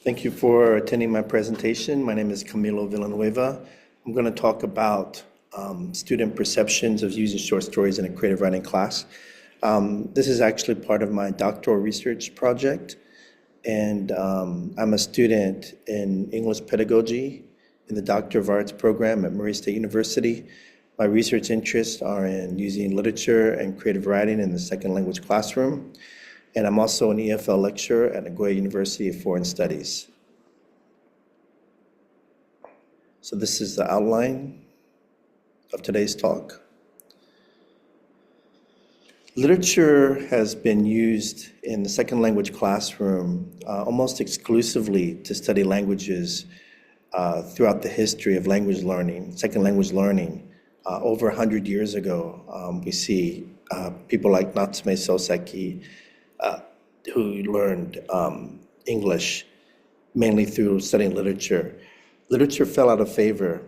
Thank you for attending my presentation. My name is Camilo Villanueva. I'm going to talk about student perceptions of using short stories in a creative writing class. This is actually part of my doctoral research project, and I'm a student in English pedagogy in the Doctor of Arts program at Murray State University. My research interests are in using literature and creative writing in the second language classroom. And I'm also an EFL lecturer at Nagoya University of Foreign Studies. So this is the outline of today's talk. Literature has been used in the second language classroom almost exclusively to study languages throughout the history of language learning, second language learning. Over 100 years ago, we see people like Natsume Soseki, who learned English mainly through studying literature. Literature fell out of favor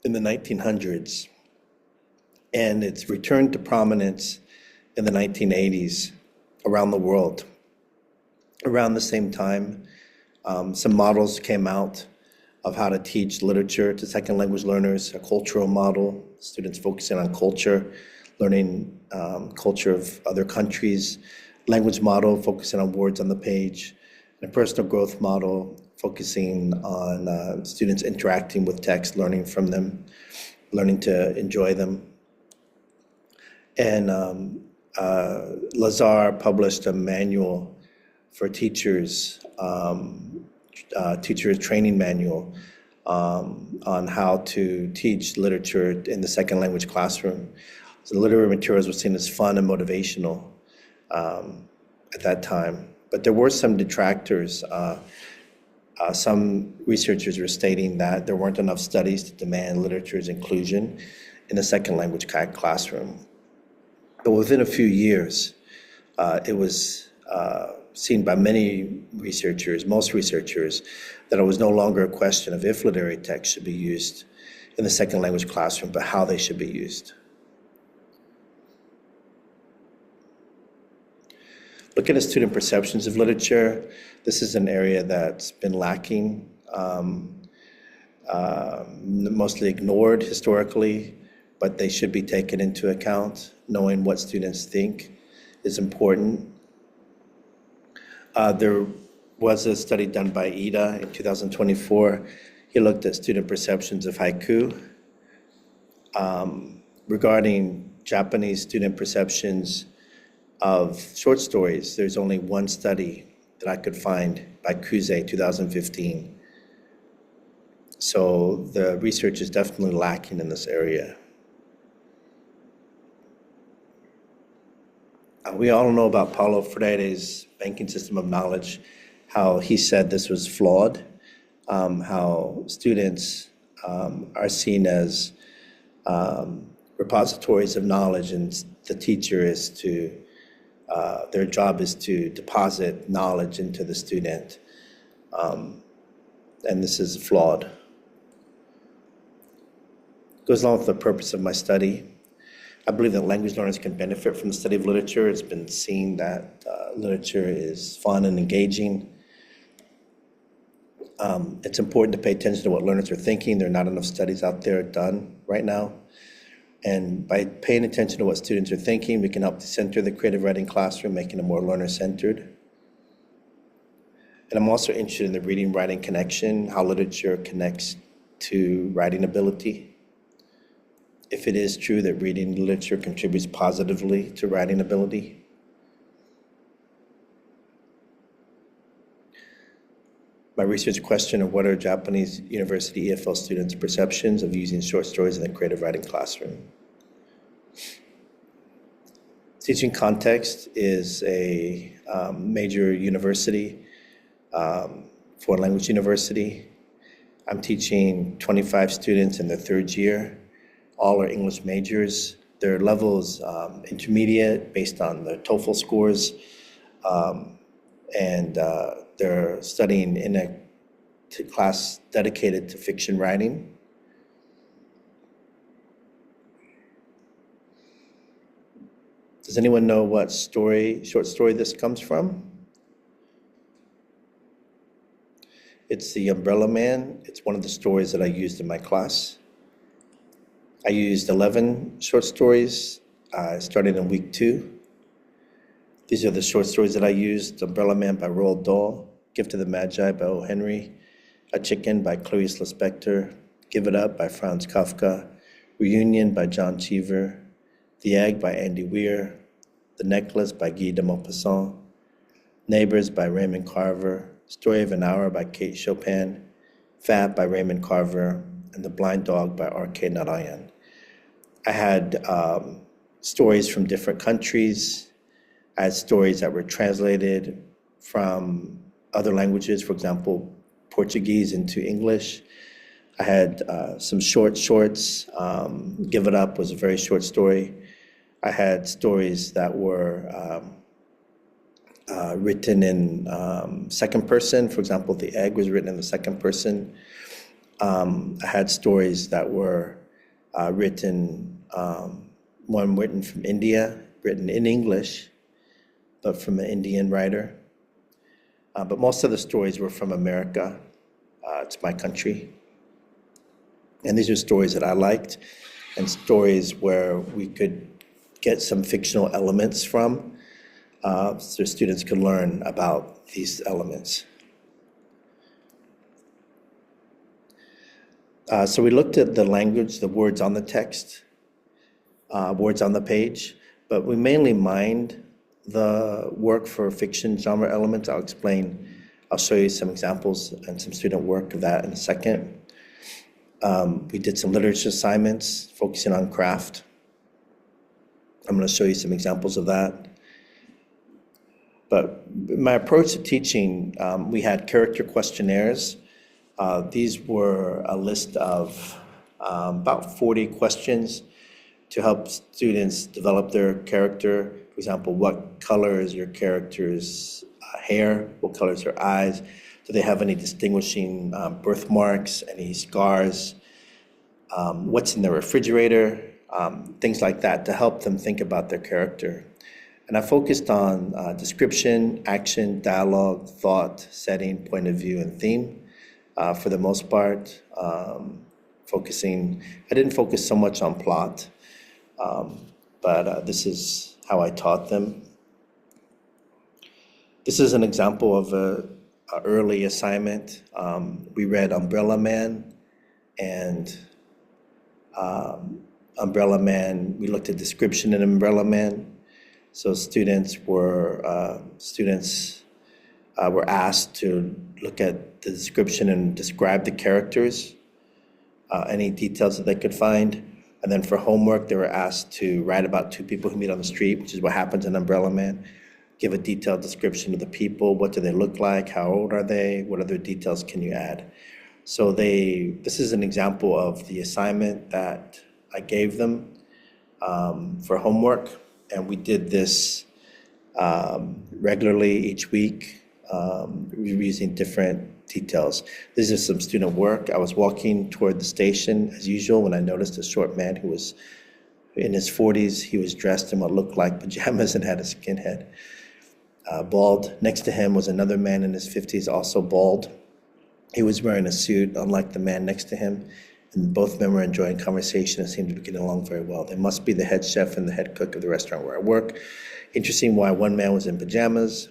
in the 1900s, and it's returned to prominence in the 1980s around the world. Around the same time, some models came out of how to teach literature to second language learners, a cultural model, students focusing on culture, learning culture of other countries, language model focusing on words on the page, and a personal growth model focusing on students interacting with text, learning from them, learning to enjoy them. And Lazar published a manual for teachers, teacher training manual on how to teach literature in the second language classroom. So the literary materials were seen as fun and motivational at that time. But there were some detractors. Some researchers were stating that there weren't enough studies to demand literature's inclusion in the second language classroom. But within a few years, it was seen by many researchers, most researchers, that it was no longer a question of if literary text should be used in the second language classroom, but how they should be used. Looking at student perceptions of literature, this is an area that's been lacking, mostly ignored historically, but they should be taken into account. Knowing what students think is important. There was a study done by Ida in 2024. He looked at student perceptions of haiku. Regarding Japanese student perceptions of short stories, there's only one study that I could find by Kuze, 2015. So the research is definitely lacking in this area. We all know about Paulo Freire's banking system of knowledge, how he said this was flawed, how students are seen as repositories of knowledge, and the teacher is to their job is to deposit knowledge into the student, and this is flawed. It goes along with the purpose of my study. I believe that language learners can benefit from the study of literature. It's been seen that literature is fun and engaging. It's important to pay attention to what learners are thinking. There are not enough studies out there done right now. And by paying attention to what students are thinking, we can help to center the creative writing classroom, making it more learner-centered. And I'm also interested in the reading-writing connection, how literature connects to writing ability. If it is true that reading literature contributes positively to writing ability. My research question of what are Japanese university EFL students' perceptions of using short stories in the creative writing classroom. Teaching Context is a major university, foreign language university. I'm teaching 25 students in their third year. All are English majors. Their level is intermediate based on their TOEFL scores, and they're studying in a class dedicated to fiction writing. Does anyone know what short story this comes from? It's The Umbrella Man. It's one of the stories that I used in my class. I used 11 short stories, starting in week 2. These are the short stories that I used: Umbrella Man by Roald Dahl, Gift of the Magi by O. Henry, A Chicken by Clarice Lispector, Give It Up by Franz Kafka, Reunion by John Cheever, The Egg by Andy Weir, The Necklace by Guy de Maupassant, Neighbors by Raymond Carver, Story of an Hour by Kate Chopin, Fat by Raymond Carver, and The Blind Dog by R.K. Narayan. I had stories from different countries. I had stories that were translated from other languages, for example, Portuguese into English. I had some shorts. Give It Up was a very short story. I had stories that were written in second person. For example, The Egg was written in the second person. I had stories that were one written from India, written in English, but from an Indian writer. But most of the stories were from America. It's my country. And these are stories that I liked, and stories where we could get some fictional elements from, so students could learn about these elements. So we looked at the language, the words on the text, words on the page, but we mainly mined the work for fiction genre elements. I'll show you some examples and some student work of that in a second. We did some literature assignments focusing on craft. I'm going to show you some examples of that. But my approach to teaching, we had character questionnaires. These were a list of about 40 questions to help students develop their character. For example, what color is your character's hair? What color is her eyes? Do they have any distinguishing birthmarks, any scars? What's in the refrigerator? Things like that to help them think about their character. And I focused on description, action, dialogue, thought, setting, point of view, and theme for the most part. I didn't focus so much on plot, but this is how I taught them. This is an example of an early assignment. We read Umbrella Man, and Umbrella Man, we looked at description in Umbrella Man. So students were asked to look at the description and describe the characters, any details that they could find. And then for homework, they were asked to write about 2 people who meet on the street, which is what happens in Umbrella Man. Give a detailed description of the people. What do they look like? How old are they? What other details can you add? So this is an example of the assignment that I gave them for homework. And we did this regularly each week, using different details. This is some student work. I was walking toward the station as usual when I noticed a short man who was in his 40s. He was dressed in what looked like pajamas and had a skinhead, bald. Next to him was another man in his 50s, also bald. He was wearing a suit, unlike the man next to him. And both men were enjoying conversation and seemed to be getting along very well. They must be the head chef and the head cook of the restaurant where I work. Interesting why one man was in pajamas.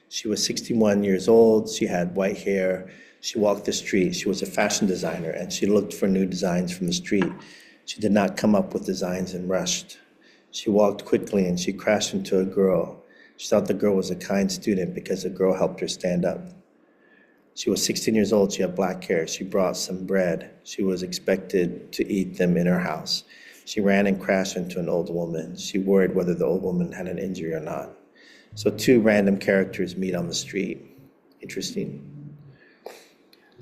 She was 61 years old. She had white hair. She walked the street. She was a fashion designer, and she looked for new designs from the street. She did not come up with designs and rushed. She walked quickly, and she crashed into a girl. She thought the girl was a kind student because the girl helped her stand up. She was 16 years old. She had black hair. She brought some bread. She was expected to eat them in her house. She ran and crashed into an old woman. She worried whether the old woman had an injury or not. So 2 random characters meet on the street. Interesting.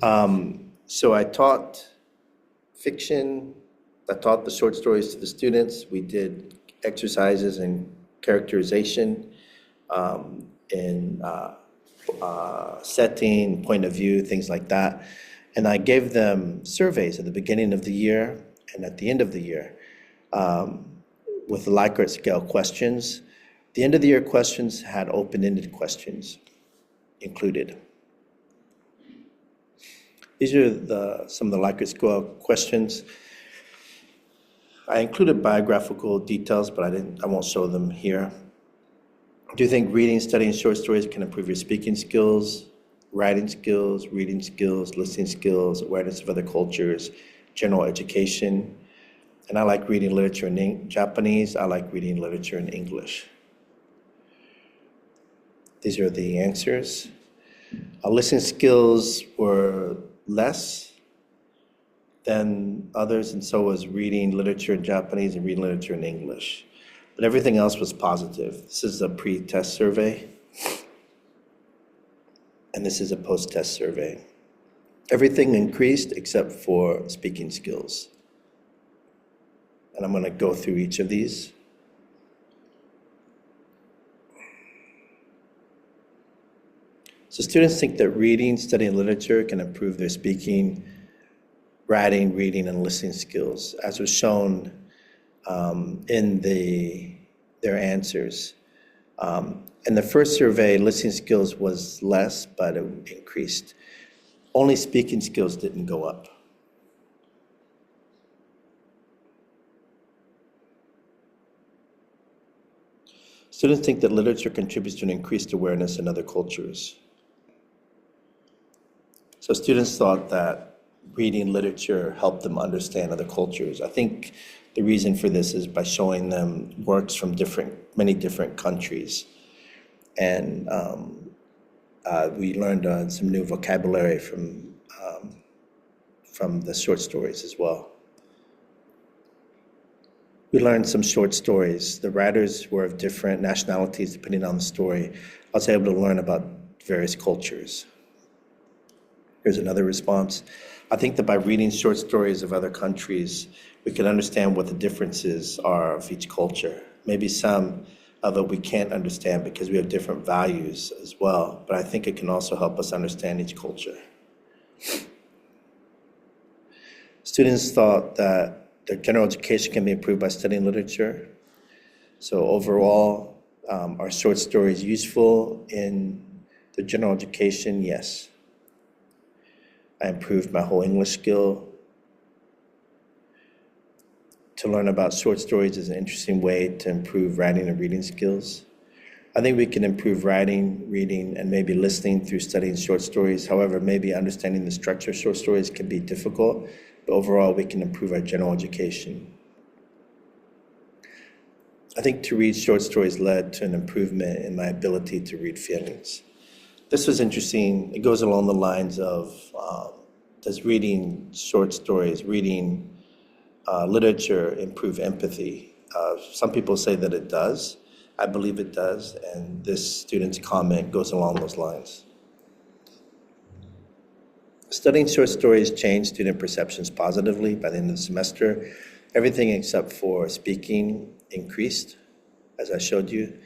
So I taught fiction. I taught the short stories to the students. We did exercises in characterization, in setting, point of view, things like that. And I gave them surveys at the beginning of the year and at the end of the year, with the Likert scale questions. The end of the year questions had open-ended questions included. These are some of the Likert scale questions. I included biographical details, but I won't show them here. Do you think reading, studying short stories can improve your speaking skills, writing skills, reading skills, listening skills, awareness of other cultures, general education? And I like reading literature in Japanese. I like reading literature in English. These are the answers. Listening skills were less than others, and so was reading literature in Japanese and reading literature in English. But everything else was positive. This is a pre-test survey, and this is a post-test survey. Everything increased except for speaking skills. And I'm going to go through each of these. So students think that reading, studying literature can improve their speaking, writing, reading, and listening skills, as was shown in their answers. In the first survey, listening skills was less, but it increased. Only speaking skills didn't go up. Students think that literature contributes to an increased awareness in other cultures. So students thought that reading literature helped them understand other cultures. I think the reason for this is by showing them works from many different countries. And we learned some new vocabulary from the short stories as well. We learned some short stories. The writers were of different nationalities depending on the story. I was able to learn about various cultures. Here's another response. I think that by reading short stories of other countries, we can understand what the differences are of each culture. Maybe some of it we can't understand because we have different values as well, but I think it can also help us understand each culture. Students thought that their general education can be improved by studying literature. So overall, are short stories useful in the general education? Yes. I improved my whole English skill. To learn about short stories is an interesting way to improve writing and reading skills. I think we can improve writing, reading, and maybe listening through studying short stories. However, maybe understanding the structure of short stories can be difficult, but overall we can improve our general education. I think to read short stories led to an improvement in my ability to read feelings. This was interesting. It goes along the lines of, does reading short stories, reading literature improve empathy? Some people say that it does. I believe it does, and this student's comment goes along those lines. Studying short stories changed student perceptions positively by the end of the semester. Everything except for speaking increased, as I showed you.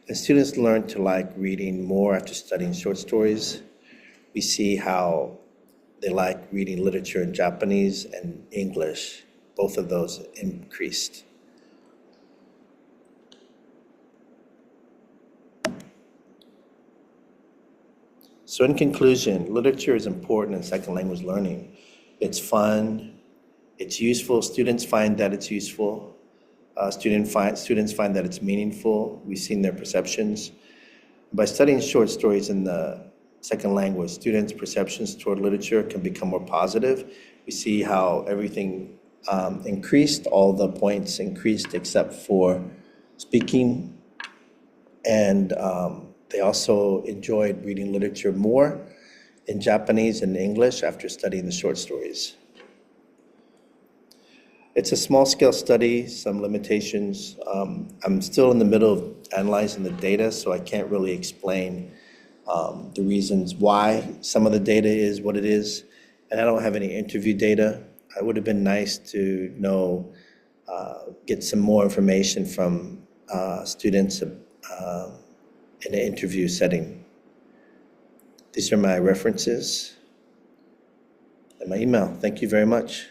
And students learned to like reading more after studying short stories. We see how they like reading literature in Japanese and English. Both of those increased. So in conclusion, literature is important in second language learning. It's fun, it's useful, students find that it's useful, students find that it's meaningful, we've seen their perceptions. By studying short stories in the second language, students' perceptions toward literature can become more positive. We see how everything increased, all the points increased except for speaking, and they also enjoyed reading literature more in Japanese and English after studying the short stories. It's a small-scale study, some limitations. I'm still in the middle of analyzing the data, so I can't really explain the reasons why some of the data is what it is, and I don't have any interview data. It would have been nice to know, get some more information from students in an interview setting. These are my references and my email. Thank you very much.